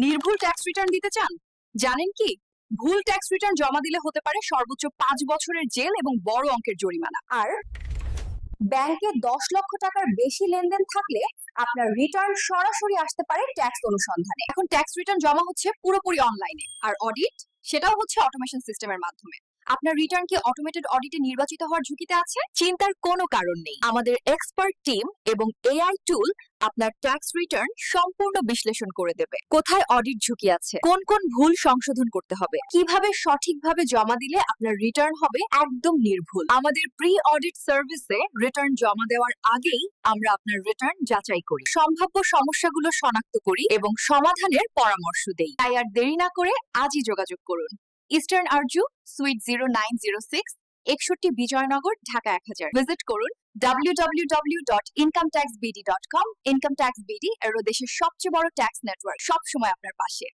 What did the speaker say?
নির্ভুল tax return দিতে চান? জানেন কি, ভুল ট্যাক্স রিটার্ন জমা দিলে হতে পারে সর্বোচ্চ 5 বছরের জেল এবং বড় অঙ্কের জরিমানা। আর ব্যাংকে 10 লক্ষ টাকার বেশি লেনদেন থাকলে আপনার রিটার্ন সরাসরি আসতে পারে ট্যাক্স অনুসন্ধানে। এখন ট্যাক্স রিটার্ন জমা হচ্ছে পুরোপুরি অনলাইনে, আর অডিট সেটাও হচ্ছে অটোমেশন সিস্টেমের মাধ্যমে। আপনার রিটার্ন কি অটোমেটেড অডিটে নির্বাচিত হওয়ার ঝুঁকিতে আছে? চিন্তার কোনো কারণ নেই। আমাদের এক্সপার্ট টিম এবং এআই টুল আপনার ট্যাক্স রিটার্ন সম্পূর্ণ বিশ্লেষণ করে দেবে। কোথায় অডিট ঝুঁকি আছে, কোন কোন ভুল সংশোধন করতে হবে, কিভাবে সঠিকভাবে জমা দিলে আপনার রিটার্ন হবে একদম নির্ভুল। আমাদের প্রি অডিট সার্ভিসে রিটার্ন জমা দেওয়ার আগেই আমরা আপনার রিটার্ন যাচাই করি, সম্ভাব্য সমস্যাগুলো শনাক্ত করি এবং সমাধানের পরামর্শ দেই। তাই আর দেরি না করে আজই যোগাযোগ করুন। Eastern Arzoo, suite 0906, 61 Bijoynagar, Dhaka 1000। Visit করুন www.incometaxbd.com। ইনকাম ট্যাক্স বিডি এর দেশের সবচেয়ে বড় ট্যাক্স নেটওয়ার্ক, সবসময় আপনার পাশে।